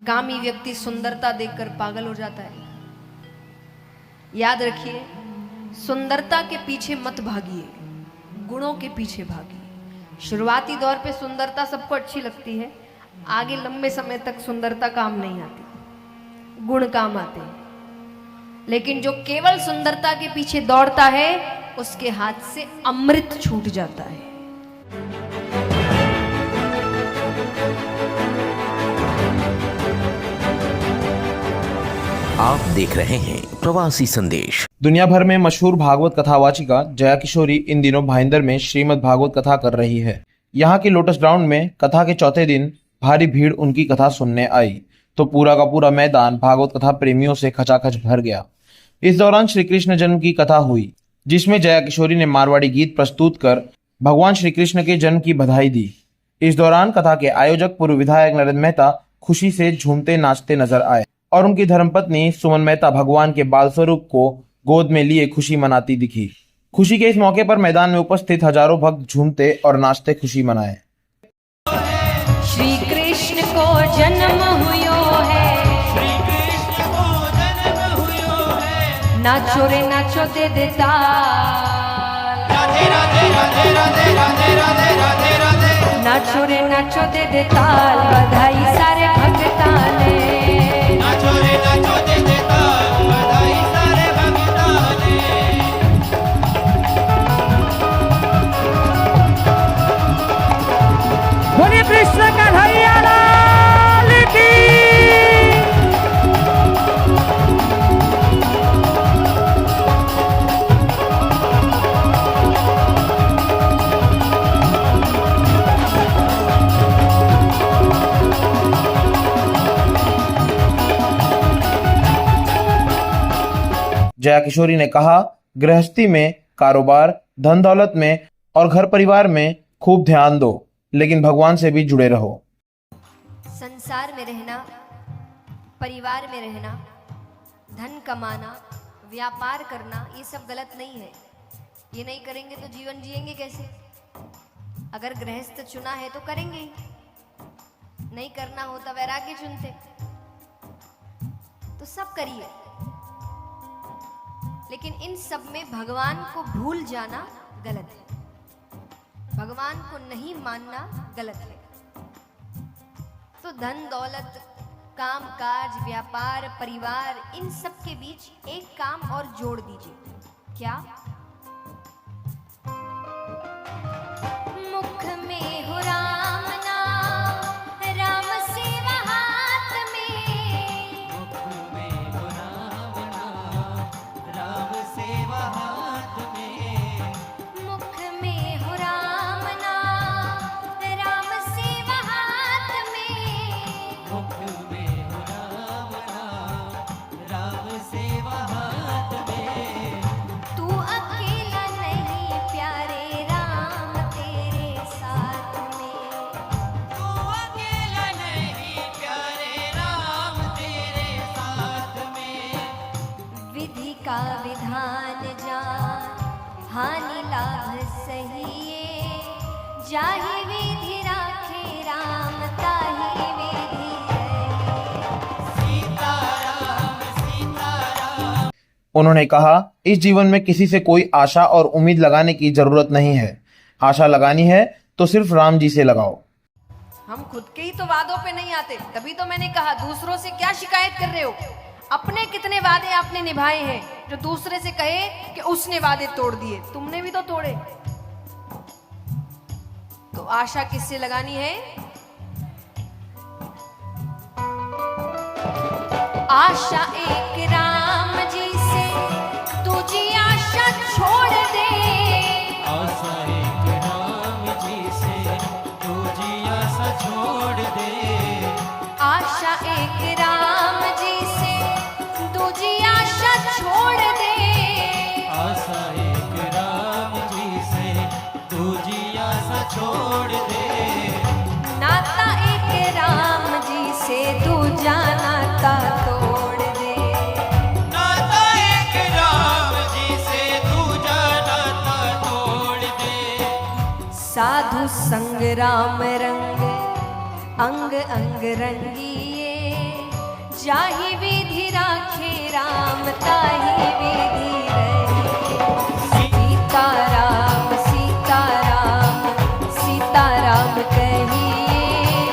कामी व्यक्ति सुंदरता देखकर पागल हो जाता है। याद रखिए, सुंदरता के पीछे मत भागिए, गुणों के पीछे भागिए। शुरुआती दौर पे सुंदरता सबको अच्छी लगती है, आगे लंबे समय तक सुंदरता काम नहीं आती, गुण काम आते हैं। लेकिन जो केवल सुंदरता के पीछे दौड़ता है उसके हाथ से अमृत छूट जाता है। आप देख रहे हैं प्रवासी संदेश। दुनिया भर में मशहूर भागवत कथावाचिका जया किशोरी इन दिनों भाईंदर में श्रीमद् भागवत कथा कर रही है। यहाँ की लोटस ग्राउंड में कथा के चौथे दिन भारी भीड़ उनकी कथा सुनने आई तो पूरा का पूरा मैदान भागवत कथा प्रेमियों से खचाखच भर गया। इस दौरान श्री कृष्ण जन्म की कथा हुई, जिसमें जया किशोरी ने मारवाड़ी गीत प्रस्तुत कर भगवान श्री कृष्ण के जन्म की बधाई दी। इस दौरान कथा के आयोजक पूर्व विधायक नरेंद्र मेहता खुशी से झूमते नाचते नजर आए और उनकी धर्मपत्नी सुमन मेहता भगवान के बाल स्वरूप को गोद में लिए खुशी मनाती दिखी। खुशी के इस मौके पर मैदान में उपस्थित हजारों भक्त झूमते और नाचते खुशी मनाए। श्री कृष्ण को जन्म हुयो है, श्री कृष्ण को जन्म हुयो है, नाचो रे नाचो दे देता, राधे राधे राधे राधे राधे राधे राधे राधे, नाचो रे नाचो दे देता, बधाई सारे भक्ता ने, नाचो रे नाचो दे देता, बधाई सारे भक्ता ने। बोलिए कृष्ण कन्हैया लाल की। जया किशोरी ने कहा, गृहस्थी में, कारोबार, धन दौलत में और घर परिवार में खूब ध्यान दो, लेकिन भगवान से भी जुड़े रहो। संसार में रहना, परिवार में रहना, धन कमाना, व्यापार करना, ये सब गलत नहीं है। ये नहीं करेंगे तो जीवन जिएंगे कैसे? अगर गृहस्थ चुना है तो करेंगे ही, नहीं करना होता वैराग्य चुनते। तो सब करिए, लेकिन इन सब में भगवान को भूल जाना गलत है, भगवान को नहीं मानना गलत है। तो धन दौलत, काम काज, व्यापार, परिवार, इन सब के बीच एक काम और जोड़ दीजिए। क्या? मुख में हो राम नाम, राम सेवा हाथ में, मुख में हो राम नाम, राम सेवा हाथ में, मुख में हो राम नाम, राम सेवा हाथ में, मुख में हो राम नाम, राम सेवा हाथ में। तू अकेला नहीं प्यारे राम तेरे साथ में, तू अकेला नहीं प्यारे राम तेरे साथ में, विधि का विधान जान, हानि लाभ सहिए, जाहि विधि राखे राम ताहि विधि रहे। सीताराम सीताराम। उन्होंने कहा, इस जीवन में किसी से कोई आशा और उम्मीद लगाने की जरूरत नहीं है। आशा लगानी है तो सिर्फ राम जी से लगाओ। हम खुद के ही तो वादों पे नहीं आते, तभी तो मैंने कहा दूसरों से क्या शिकायत कर रहे हो? अपने कितने वादे आपने निभाए हैं जो दूसरे से कहे कि उसने वादे तोड़ दिए? तुमने भी तो तोड़े। तो आशा किससे लगानी है? आशा एक राम जी से, तुझी आशा छोड़ दे, आशा एक राम जी से, तुझी आशा छोड़ दे, आशा एक राम जी से, तुझी आशा छोड़ दे, आशा एक राम जी से, तुझी आशा छोड़ दे, नाता एक राम जी से, दूजा नाता तोड़ दे, नाता एक राम जी से, दूजा नाता तोड़ दे, साधु संग राम रंग, अंग अंग रंगिए, जाहि विधि राखे राम ताहि विधि रही। सीताराम सीताराम सीताराम कहिए,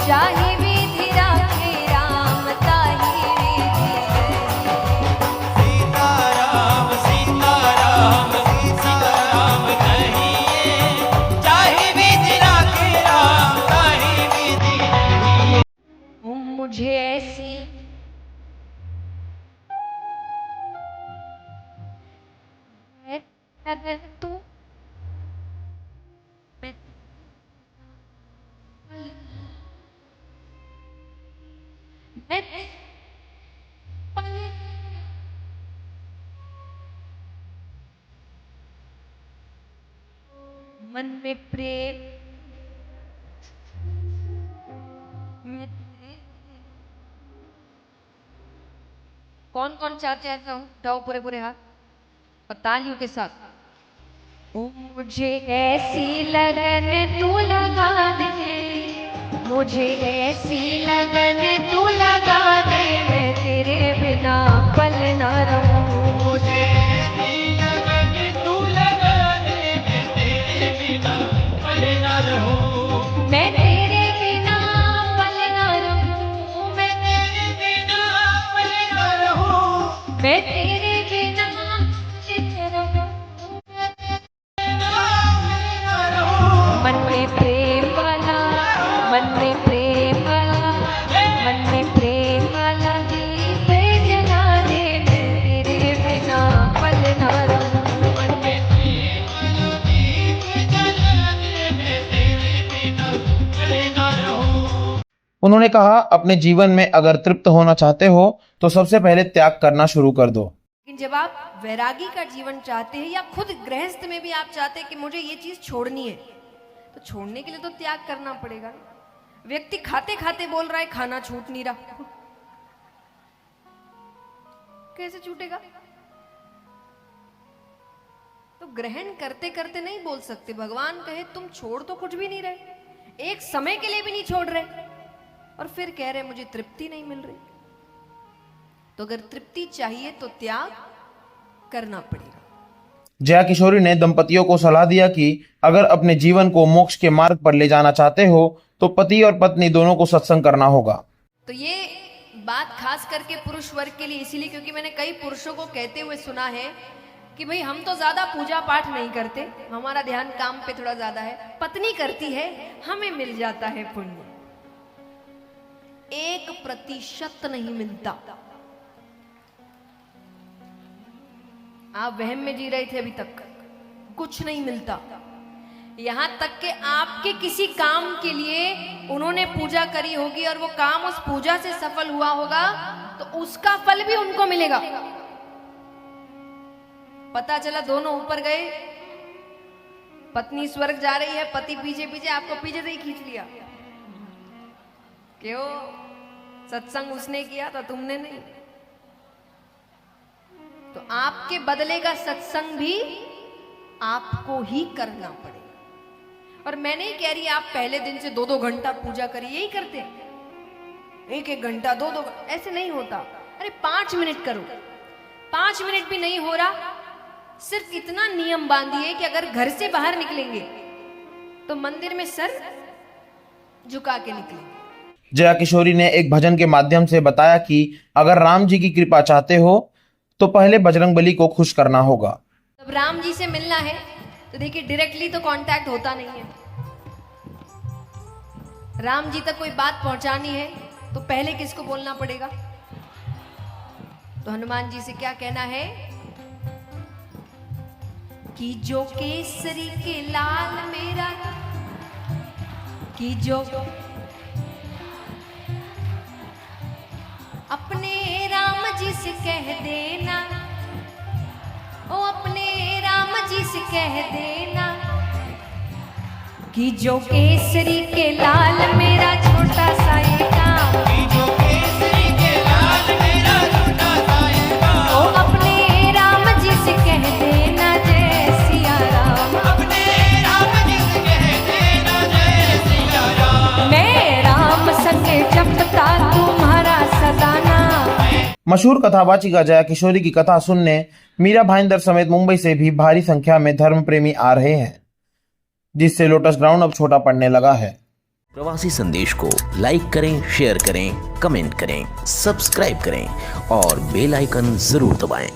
जाहि विधि राखे राम ताहि विधि रही। सीताराम सीताराम सीताराम कहिए, चाहे विधि राखे राम ताहि विधि रही। मुझे ऐसी तू मन में प्रेम कौन कौन चाहते हैं तो उठाओ पूरे पूरे हाथ और तालियों के साथ। मुझे ऐसी लगन तू लगा दे, मुझे ऐसी लगन तू लगा दे, मैं तेरे बिना पल न रहूं। मुझे ऐसी लगन तू लगा दे, मैं तेरे बिना पल न रहूं। मैं तेरे बिना पल न रहूं। मैं तेरे बिना पल न रहूं। मैं तेरे बिना चित रहूं। मन में प्रेम वाला, मन में प्रेम वाला, मन में प्रेम वाला दीप जला दे, मैं तेरे बिना पल न रहूं। मन में प्रेम वाला दीप जला दे, मैं तेरे बिना पल न रहूं। उन्होंने कहा, अपने जीवन में अगर तृप्त होना चाहते हो तो सबसे पहले त्याग करना शुरू कर दो। लेकिन जब आप वैरागी का जीवन चाहते हैं या खुद गृहस्थ में भी आप चाहते हैं कि मुझे ये चीज छोड़नी है, तो छोड़ने के लिए तो त्याग करना पड़ेगा। व्यक्ति खाते खाते बोल रहा है खाना छूट नहीं रहा, कैसे छूटेगा? तो ग्रहण करते करते नहीं बोल सकते। भगवान कहे तुम छोड़ तो कुछ भी नहीं रहे, एक समय के लिए भी नहीं छोड़ रहे, और फिर कह रहे मुझे तृप्ति नहीं मिल रही। तो अगर तृप्ति चाहिए तो त्याग करना पड़ेगा। जया किशोरी ने दंपतियों को सलाह दिया कि अगर अपने जीवन को मोक्ष के मार्ग पर ले जाना चाहते हो तो पति और पत्नी दोनों को सत्संग करना होगा। तो ये बात खास करके पुरुष वर्ग के लिए इसीलिए क्योंकि मैंने कई पुरुषों को कहते हुए सुना है कि भाई हम तो ज्यादा पूजा पाठ नहीं करते, हमारा ध्यान काम पे थोड़ा ज्यादा है, पत्नी करती है, हमें मिल जाता है पुण्य। 1% नहीं मिलता। आप वहम में जी रहे थे अभी तक, कुछ नहीं मिलता। यहां तक कि आपके किसी काम के लिए उन्होंने पूजा करी होगी और वो काम उस पूजा से सफल हुआ होगा तो उसका फल भी उनको मिलेगा। पता चला दोनों ऊपर गए, पत्नी स्वर्ग जा रही है, पति पीछे पीछे, आपको पीछे से ही खींच लिया। क्यों? सत्संग उसने किया था, तुमने नहीं। तो आपके बदले का सत्संग भी आपको ही करना पड़ेगा। और मैं नहीं कह रही आप पहले दिन से 2-2 घंटा पूजा करिए, यही करते हैं, 1-1 घंटा 2-2 ऐसे नहीं होता। अरे 5 मिनट करो, 5 मिनट भी नहीं हो रहा, सिर्फ इतना नियम बांधिए कि अगर घर से बाहर निकलेंगे तो मंदिर में सर झुका के निकलेंगे। जया किशोरी ने एक भजन के माध्यम से बताया कि अगर राम जी की कृपा चाहते हो तो पहले बजरंगबली को खुश करना होगा। जब राम जी से मिलना है तो देखिए डायरेक्टली तो कांटेक्ट होता नहीं है। राम जी तक कोई बात पहुंचानी है तो पहले किसको बोलना पड़ेगा? तो हनुमान जी से क्या कहना है कि जो केसरी के लाल मेरा, कि जो अपने राम जी से कह देना, ओ अपने राम जी से कह देना कि जो केसरी के लाल मेरा छोटा सा ये काम, जो केसरी के लाल मेरा छोटा सा ये काम, ओ अपने राम जी से कह देना जय सिया राम, अपने राम जी से कह देना जय सिया राम। मैं राम संग जपता तुम्हारा सदा नाम, मशहूर कथावाचिका जया किशोरी की कथा सुनने मीरा भाईंदर समेत मुंबई से भी भारी संख्या में धर्म प्रेमी आ रहे हैं, जिससे लोटस ग्राउंड अब छोटा पड़ने लगा है। प्रवासी संदेश को लाइक करें, शेयर करें, कमेंट करें, सब्सक्राइब करें और बेल आइकन जरूर दबाएं।